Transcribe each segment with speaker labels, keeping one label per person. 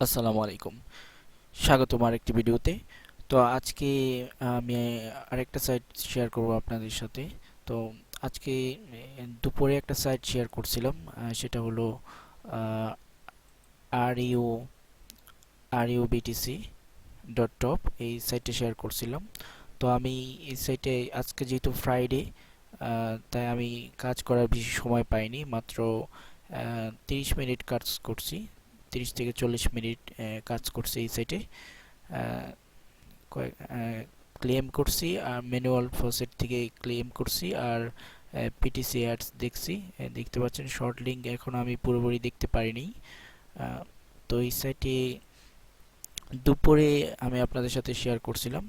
Speaker 1: আসসালামু আলাইকুম। স্বাগতম আরেকটি ভিডিওতে। তো আজকে আমি আরেকটা সাইট শেয়ার করব আপনাদের সাথে। তো আজকে দুপুরে একটা সাইট শেয়ার করছিলাম, সেটা হলো R U BTC dot top. এই সাইটে শেয়ার করছিলাম। তো আমি এই সাইটে আজকে যেহেতু ফ্রাইডে, তাই আমি কাজ করার বেশি সময় পাইনি, মাত্র 30 মিনিট কাজ করছি। 30 থেকে 40 মিনিট কাজ করছি এই সাইটে। কয়েক ক্লেম করছি, আর ম্যানুয়াল ফসেট থেকে ক্লেম করছি, আর পিটিসি অ্যাডস দেখছি। দেখতে পাচ্ছেন শর্ট লিঙ্ক এখন আমি পুরোপুরি দেখতে পারিনি। তো এই সাইটে দুপুরে আমি আপনাদের সাথে শেয়ার করছিলাম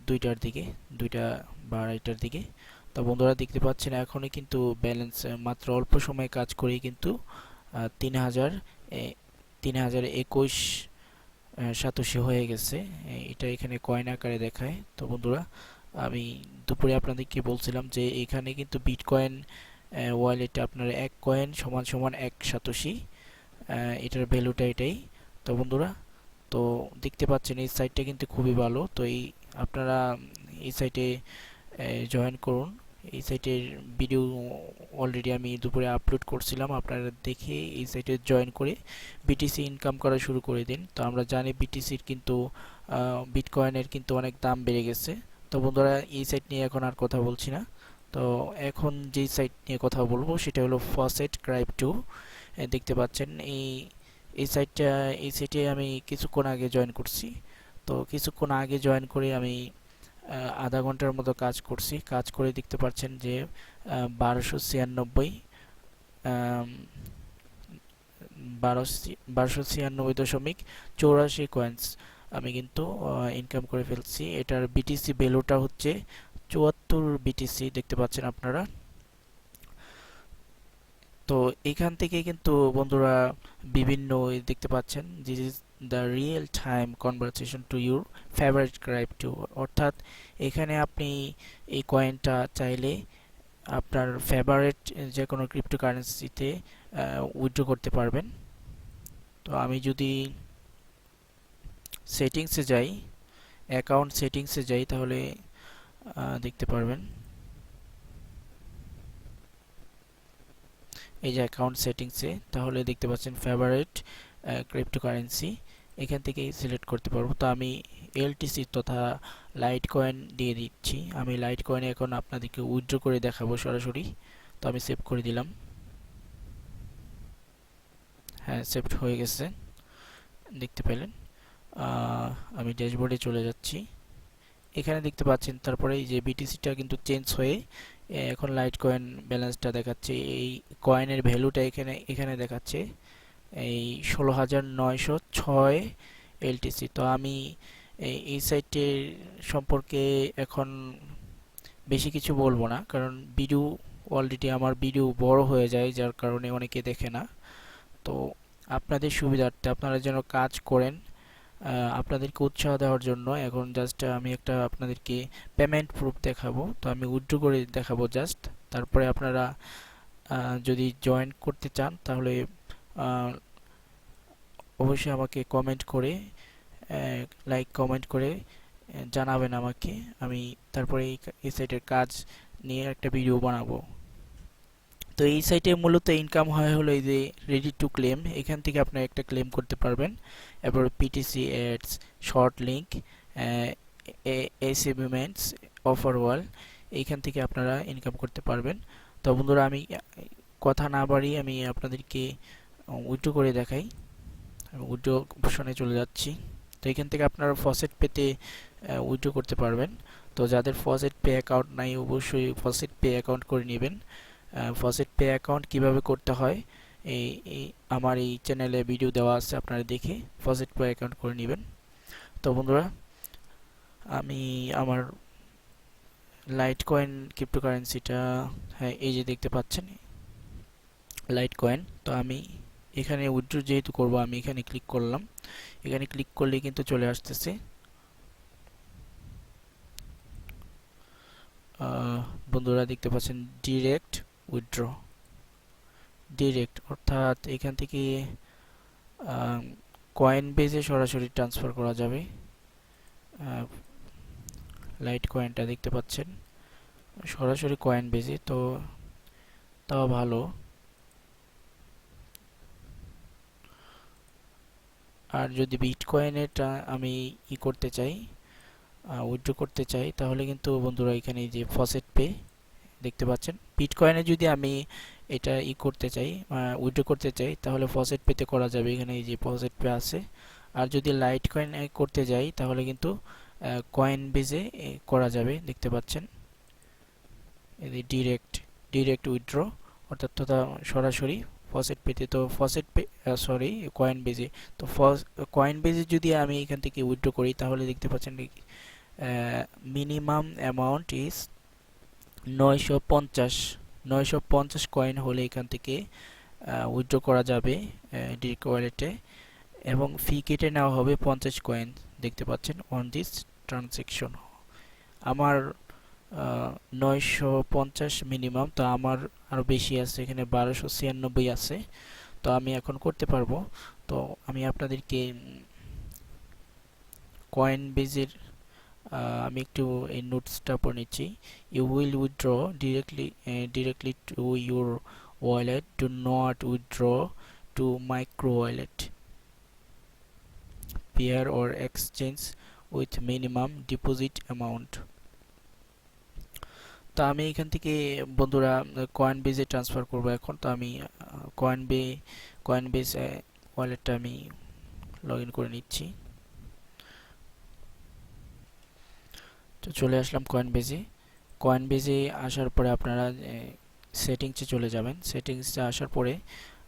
Speaker 1: 2টার দিকে, 2টা বা 2:30টার দিকে। তো বন্ধুরা দেখতে পাচ্ছেন এখনই কিন্তু ব্যালেন্স, মাত্র অল্প সময় কাজ করেই কিন্তু 3000 3021 সাতোশি হয়ে গেছে। এটা এখানে কয়েন আকারে দেখায়। তো বন্ধুরা, আমি দুপুরে আপনাদেরকে বলছিলাম যে এখানে কিন্তু বিটকয়েন ওয়ালেটে আপনার এক কয়েন সমান সমান এক সাতোশি, এটার ভ্যালুটা এটাই। তো বন্ধুরা, তো দেখতে পাচ্ছেন এই সাইটটা কিন্তু খুবই ভালো। তো আপনারা এই সাইটে জয়েন করুন। এই সাইটের ভিডিও অলরেডি আমি দুপুরে আপলোড করছিলাম, আপনারা দেখে এই সাইটে জয়েন করে বিটিসি ইনকাম করা শুরু করে দিন। তো আমরা জানি বিটিসির কিন্তু বিটকয়েনের কিন্তু অনেক দাম বেড়ে গেছে। তো বন্ধুরা, এই সাইট নিয়ে এখন আর কথা বলছি না। তো এখন যেই সাইট নিয়ে কথা বলবো সেটা হলো ফসেট ক্রাইপ্টো। দেখতে পাচ্ছেন এই সাইটে আমি কিছুক্ষণ আগে জয়েন করছি। তো কিছুক্ষণ আগে জয়েন করে আমি আধা ঘন্টার মতো কাজ করছি। কাজ করে দেখতে পাচ্ছেন যে 1296 1296.84 আমি কিন্তু ইনকাম করে ফেলছি। এটার বিটিসি ভ্যালুটা হচ্ছে 74 বিটিসি, দেখতে পাচ্ছেন আপনারা। তো এখান থেকে কিন্তু বন্ধুরা বিভিন্ন দেখতে পাচ্ছেন, this is the real time conversation to your favourite crypto. অর্থাৎ এখানে আপনি এই কয়েনটা চাইলে আপনার ফেভারিট যে কোনো ক্রিপ্টোকারেন্সিতে উইথড্র করতে পারবেন। তো আমি যদি সেটিংসে যাই, অ্যাকাউন্ট সেটিংসে যাই, তাহলে দেখতে পারবেন। এই যে অ্যাকাউন্ট সেটিংসে, তাহলে দেখতে পাচ্ছেন ফেভারিট ক্রিপ্টোকারেন্সি, এখান থেকে সিলেক্ট করতে পারবো। তো আমি এলটিসি তথা লাইট কয়েন দিয়ে দিচ্ছি। আমি লাইট কয়েনে এখন আপনাদেরকে উইথড্র করে দেখাবো সরাসরি। তো আমি সেভ করে দিলাম। হ্যাঁ, সেভ হয়ে গেছে, দেখতে পেলেন। আমি ড্যাশবোর্ডে চলে যাচ্ছি। এখানে দেখতে পাচ্ছেন তারপরে এই যে বিটিসিটা কিন্তু চেঞ্জ হয়ে এখন লাইট কয়েন ব্যালেন্সটা দেখাচ্ছে। এই কয়েনের ভ্যালুটা এখানে এখানে দেখাচ্ছে এই 16,906 এলটিসি। তো আমি এই সাইটের সম্পর্কে এখন বেশি কিছু বলবো না, কারণ ভিডিও অলরেডি আমার ভিডিও বড় হয়ে যায়, যার কারণে অনেকে দেখে না। তো আপনাদের সুবিধার্থে আপনারা যেন কাজ করেন, আপনাদেরকে উৎসাহ দেওয়ার জন্য এখন জাস্ট আমি একটা আপনাদেরকে পেমেন্ট প্রুফ দেখাবো। তো আমি উইথড্র করে দেখাবো জাস্ট। তারপরে আপনারা যদি জয়েন করতে চান তাহলে অবশ্যই আমাকে কমেন্ট করে, কমেন্ট করে জানাবেন আমাকে। আমি তারপরে এই সাইটের কাজ নিয়ে একটা ভিডিও বানাবো। তো এই সাইটে মূলত ইনকাম হয় হলো এই যে রেডি টু ক্লেম, এখান থেকে আপনি একটা ক্লেম করতে পারবেন। এরপর পিটিসি অ্যাডস, শর্ট লিঙ্ক, এসএবিমেন্টস, অফার ওয়াল, এইখান থেকে আপনারা ইনকাম করতে পারবেন। তো বন্ধুরা, আমি কথা না বাড়িয়ে আমি আপনাদেরকে উইথড্র করে দেখাই। আমি উইথড্র অপশনে চলে যাচ্ছি। তো এখান থেকে আপনারা ফসেট পেতে উইথড্র করতে পারবেন। তো যাদের ফসেট পে অ্যাকাউন্ট নাই, অবশ্যই ফসেট পে অ্যাকাউন্ট করে নেবেন। ফসেট পে অ্যাকাউন্ট কিভাবে করতে হয় এই এই আমার এই চ্যানেলে ভিডিও দেওয়া আছে, আপনারা দেখে ফসেট পে অ্যাকাউন্ট করে নেবেন। তো বন্ধুরা, আমি আমার লাইট কয়েন ক্রিপ্টোকারেন্সিটা, হ্যাঁ এই যে দেখতে পাচ্ছেন লাইট কয়েন। তো আমি এখানে উইথড্র যেহেতু করব, আমি এখানে ক্লিক করলাম। এখানে ক্লিক করলে কিন্তু চলে আসতেছে। বন্ধুরা দেখতে পাচ্ছেন ডিরেক্ট উইথড্র, ডিরেক্ট অর্থাৎ এখান থেকে কয়েন বেজে সরাসরি ট্রান্সফার করা যাবে। লাইট কয়েনটা দেখতে পাচ্ছেন সরাসরি কয়েন বেজে, তো তাও ভালো। আর যদি বিটকয়েনেরটা আমি করতে চাই, উইথড্র করতে চাই, তাহলে কিন্তু বন্ধুরা এখানে যে ফসেট পে দেখতে পাচ্ছেন, বিটকয়েনে যদি আমি এটা করতে চাই, উইথড্র করতে চাই, তাহলে ফসেট পেতে করা যাবে। এখানে এই যে ফসেট পে আছে। আর যদি লাইট কয়েন করতে যাই, তাহলে কিন্তু কয়েন বেজে করা যাবে, দেখতে পাচ্ছেন এই যে ডিরেক্ট উইথড্র, অর্থাৎ সরাসরি ফসেট পেতে। তো ফসেট পে, সরি, কয়েন বেজে। তো কয়েন বেজে যদি আমি এখান থেকে উইথড্র করি, তাহলে দেখতে পাচ্ছেন মিনিমাম অ্যামাউন্ট ইজ 950 কয়েন হলে এখান থেকে উইথড্র করা যাবে ডিরেক্ট ওয়ালেটে, এবং ফি কেটে নেওয়া হবে 50 কয়েন, দেখতে পাচ্ছেন অন দিস ট্রানজ্যাকশন। আমার 950 মিনিমাম, তো আমার আরও বেশি আছে, এখানে 1296 আছে। তো আমি এখন করতে পারবো। তো আমি আপনাদেরকে কয়েন বেজের আমি একটু এই নোটসটা পড়ে নিচ্ছি। You will withdraw directly to your wallet, do not withdraw to micro wallet, pair or exchange with minimum deposit amount. তো আমি এখান থেকে বন্ধুরা কয়েন বেজে ট্রান্সফার করব এখন। তো আমি কয়েন বেজ ওয়ালেটটা আমি লগ ইন করে নিচ্ছি। তো চলে আসলাম কয়েন বেজে আসার পরে আপনারা সেটিংসে চলে যাবেন। সেটিংসে আসার পরে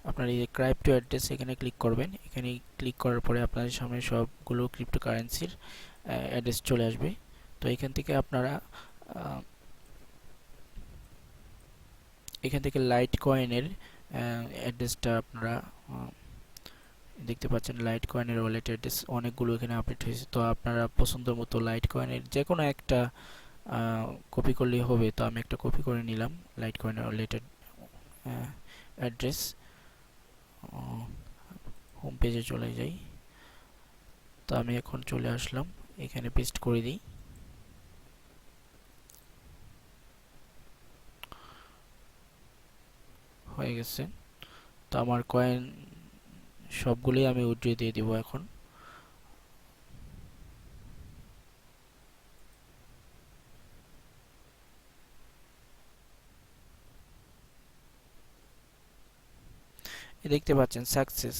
Speaker 1: আপনার এই ক্রিপ্টো অ্যাড্রেস এখানে ক্লিক করবেন। এখানে ক্লিক করার পরে আপনাদের সামনে সবগুলো ক্রিপ্টোকারেন্সির অ্যাড্রেস চলে আসবে। তো এখান থেকে আপনারা এখান থেকে লাইট কয়েনের অ্যাড্রেসটা আপনারা দেখতে পাচ্ছেন। লাইট কয়েনের ওয়ালেট অ্যাড্রেস অনেকগুলো এখানে আপডেট হয়েছে। তো আপনারা পছন্দ মতো লাইট কয়েনের যে কোনো একটা কপি করলেই হবে। তো আমি একটা কপি করে নিলাম লাইট কয়েনের ওয়ালেটের অ্যাড্রেস। হোম পেজে চলে যাই। তো আমি এখন চলে আসলাম, এখানে পেস্ট করে দিই। হয়ে গেছে। তো আমার কয়েন সবগুলোই আমি উইথড্র দিয়ে দিব এখন। দেখতে পাচ্ছেন success,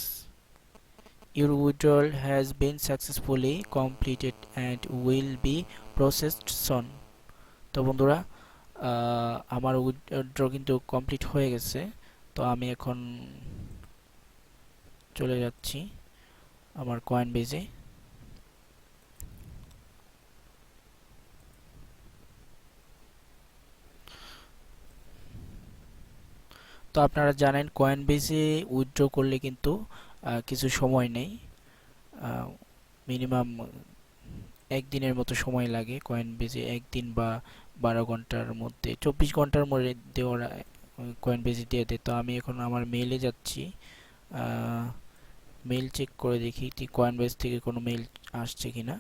Speaker 1: your withdrawal has been successfully completed and will be processed soon। তো বন্ধুরা আমার উইথড্র কিন্তু কমপ্লিট হয়ে গেছে। তো আমি এখন চলে যাচ্ছি আমার কয়েন বেজে। তো আপনারা জানেন কয়েন বেজে উইথড্র করলে কিন্তু কিছু সময় নেই, মিনিমাম একদিনের মতো সময় লাগে। কয়েন বেজে একদিন বা 12 ঘন্টার মধ্যে, 24 ঘন্টার মধ্যে ওরা কয়েন বেজে দিয়ে দেয়। তো আমি এখন আমার মেইলে যাচ্ছি, মেইল চেক করে দেখি কয়েন বেজ থেকে কোনো মেইল আসছে কিনা।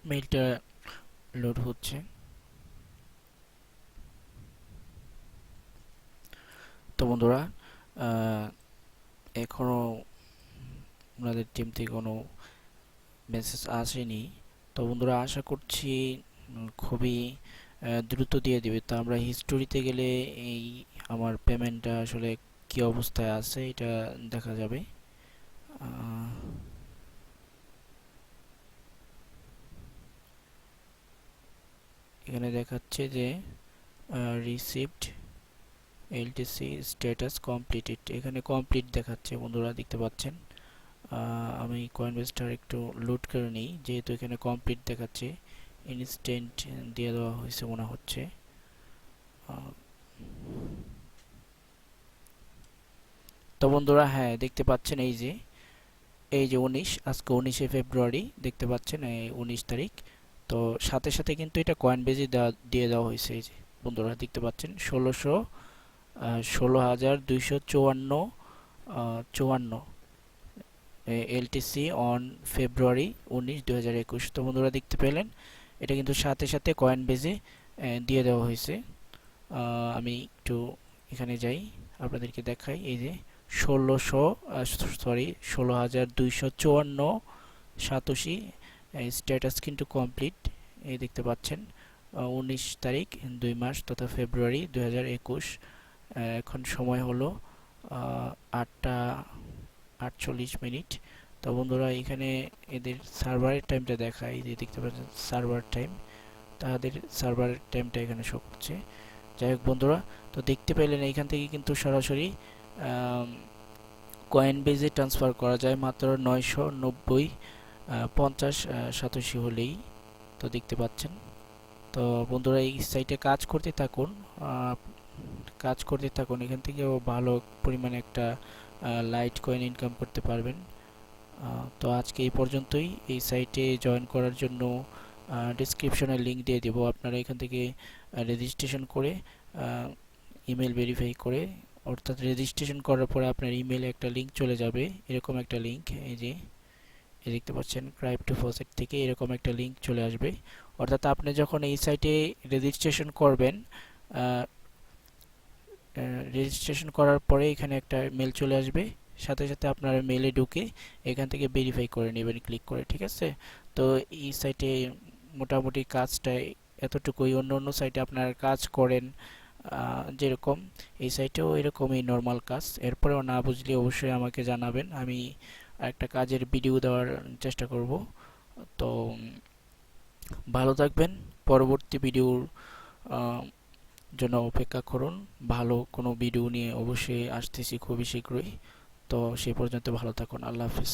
Speaker 1: মেইলটা লোড হচ্ছে। তো বন্ধুরা এখনও আপনাদের টিম থেকে কোনো মেসেজ আসেনি। তো বন্ধুরা আশা করছি খুবই দ্রুত দিয়ে দিবে। তো আমরা হিস্টোরিতে গেলে এই আমার পেমেন্টটা আসলে কি অবস্থায় আছে এটা দেখা যাবে। এখানে দেখাচ্ছে যে রিসিভড এলটিসি স্ট্যাটাস কমপ্লিটেড, এখানে কমপ্লিট দেখাচ্ছে বন্ধুরা, দেখতে পাচ্ছেন। আমি কয়েনবেসটা একটু লোড করে নিই, যেহেতু এখানে কমপ্লিট দেখাচ্ছে, ইনস্ট্যান্ট দিয়ে দেওয়া হয়েছে মনে হচ্ছে। তো বন্ধুরা হ্যাঁ দেখতে পাচ্ছেন এই যে এই যে 19, আজকে 19শে ফেব্রুয়ারি দেখতে পাচ্ছেন, এই 19 তারিখ। তো সাথে সাথে কিন্তু এটা কয়েন বেজে দিয়ে দেওয়া হয়েছে। এই যে বন্ধুরা দেখতে পাচ্ছেন 16,254 এলটিসি অন ফেব্রুয়ারি 19, 2021। তো বন্ধুরা দেখতে পেলেন এটা কিন্তু সাথে সাথে কয়েন বেজে দিয়ে দেওয়া হয়েছে। আমি একটু এখানে যাই, আপনাদেরকে দেখাই। এই যে 16,254 সাতোশি স্ট্যাটাস কিন্তু কমপ্লিট। এই দেখতে পাচ্ছেন 19 তারিখ 2 মাস তথা ফেব্রুয়ারি 2021। এখন সময় হলো 8টা 48 মিনিট। তো বন্ধুরা এখানে এদের সার্ভারের টাইমটা দেখায়, যে দেখতে পাচ্ছেন সার্ভার টাইম, তাদের সার্ভারের টাইমটা এখানে শো করছে। যাই হোক বন্ধুরা, তো দেখতে পেলেন এইখান থেকে কিন্তু সরাসরি কয়েন বেজে ট্রান্সফার করা যায় মাত্র 990 50 সাতোশি হলেই। তো দেখতে পাচ্ছেন। তো বন্ধুরা এই সাইটে কাজ করতে থাকুন, এখান থেকেও ভালো পরিমাণে একটা লাইট কয়েন ইনকাম করতে পারবেন। তো আজকে এই পর্যন্তই। এই সাইটে জয়েন করার জন্য ডিসক্রিপশনে লিংক দিয়ে দেব। আপনারা এখান থেকে রেজিস্ট্রেশন করে ইমেল ভেরিফাই করে, অর্থাৎ রেজিস্ট্রেশন করার পরে আপনার ইমেলে একটা লিংক চলে যাবে, এরকম একটা লিংক। এই যে দেখতে পাচ্ছেন ক্রাইপ্টো ফসেট থেকে এরকম একটা লিংক চলে আসবে। অর্থাৎ আপনি যখন এই সাইটে রেজিস্ট্রেশন করবেন, রেজিস্ট্রেশন করার পরে এখানে একটা মেল চলে আসবে, সাথে সাথে আপনার মেলে ঢুকে এখান থেকে ভেরিফাই করে নেবেন ক্লিক করে, ঠিক আছে? তো এই সাইটে মোটামুটি কাজটা এতটুকুই। অন্য অন্য সাইটে আপনার কাজ করেন যেরকম, এই সাইটেও এরকমই নর্মাল কাজ। এরপরেও না বুঝলে অবশ্যই আমাকে জানাবেন, আমি একটা কাজের ভিডিও দেওয়ার চেষ্টা করব। তো ভালো থাকবেন, পরবর্তী ভিডিওর জন্য অপেক্ষা করুন। ভালো কোনো ভিডিও নিয়ে অবশ্যই আসতেছি খুবই শীঘ্রই। তো সেই পর্যন্ত ভালো থাকুন, আল্লাহ হাফিজ।